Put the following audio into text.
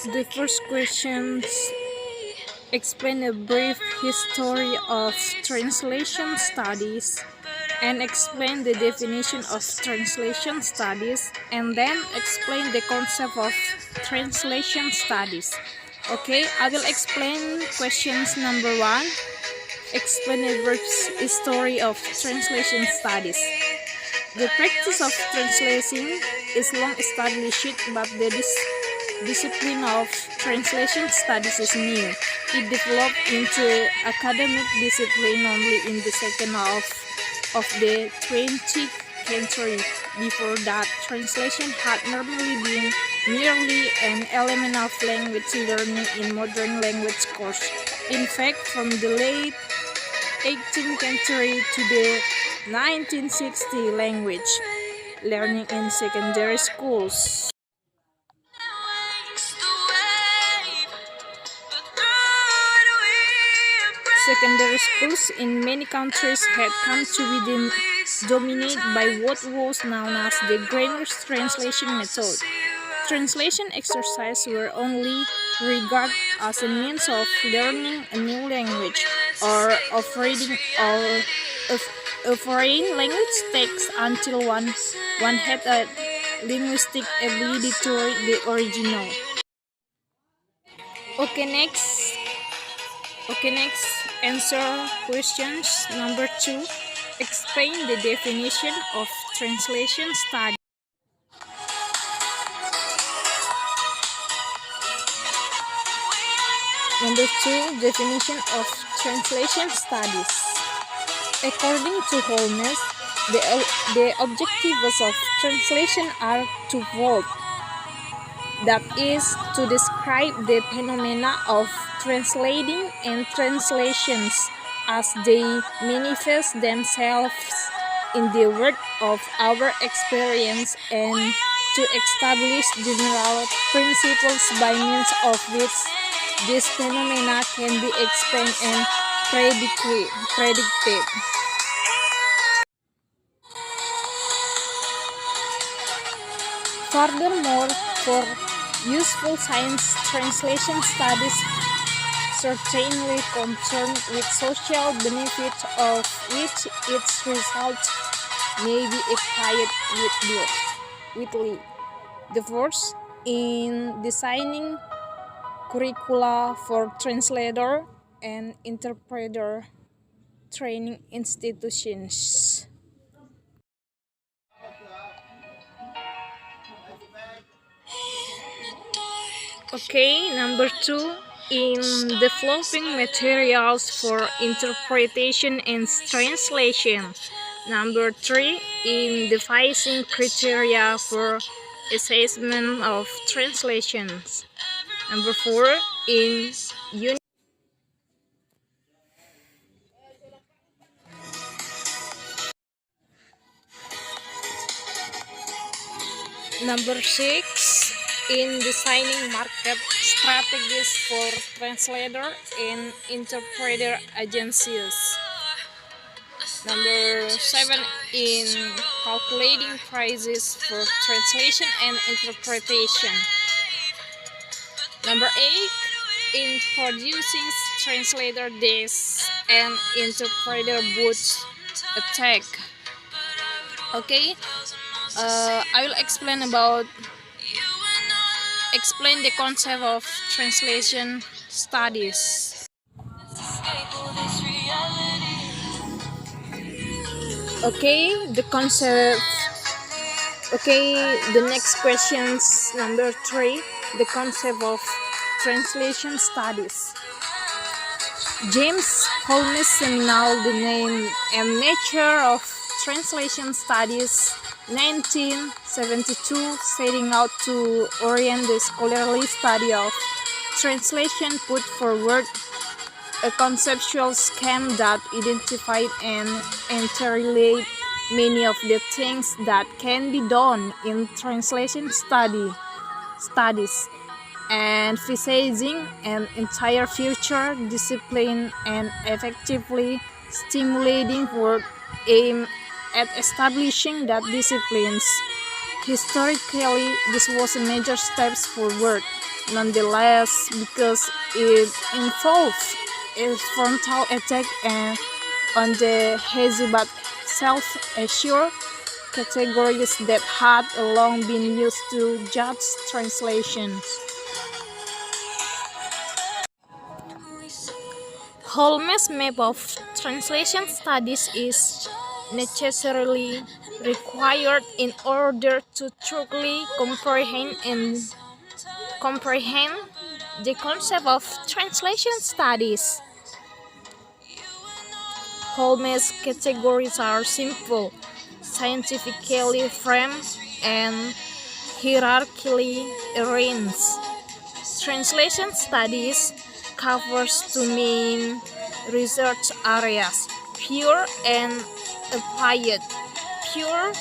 The first question: explain a brief history of translation studies and explain the definition of translation studies, and then explain the concept of translation studies. Okay, I will explain questions number 1. Explain a brief history of translation studies. The practice of translating is long established, but the discipline of translation studies is new. It developed into academic discipline only in the second half of the 20th century. Before that, translation had normally been merely an element of language learning in modern language courses. In fact, from the late 18th century to the 1960s, language learning in secondary schools. Secondary schools in many countries had come to be dominated by what was known as the grammar translation method. Translation exercises were only regarded as a means of learning a new language or of reading or a foreign language text until one had a linguistic ability to read the original. Okay, next answer questions number 2. Explain the definition of translation study. Number 2, definition of translation studies. According to Holmes, the objectives of translation are twofold. That is, to describe the phenomena of translating and translations as they manifest themselves in the world of our experience, and to establish general principles by means of which these phenomena can be explained and predicted. Furthermore, for useful science, translation studies certainly concerned with social benefits of which its results may be applied widely. The first, in designing curricula for translator and interpreter training institutions. Okay, number 2, in developing materials for interpretation and translation. Number 3, in devising criteria for assessment of translations. Number 4, in Number 6, in designing market strategies for translator and interpreter agencies. Number 7, in calculating prices for translation and interpretation. Number 8, in producing translator desks and interpreter booths attack. Okay, I will explain the concept of translation studies. Okay, the concept. Okay, the next questions number 3, the concept of translation studies. James Holmes' seminal The Name and Nature of Translation Studies, 1972, setting out to orient the scholarly study of translation, put forward a conceptual scheme that identified and interrelated many of the things that can be done in translation studies, and envisaging an entire future discipline and effectively stimulating work aimed at establishing that disciplines. Historically, this was a major step forward. Nonetheless, because it involves a frontal attack and on the hazy but self-assured categories that had long been used to judge translations. Holmes' map of translation studies is necessarily required in order to truly comprehend the concept of translation studies. Holmes' categories are simple, scientifically framed, and hierarchically arranged. Translation studies covers two main research areas: pure and applied. Pure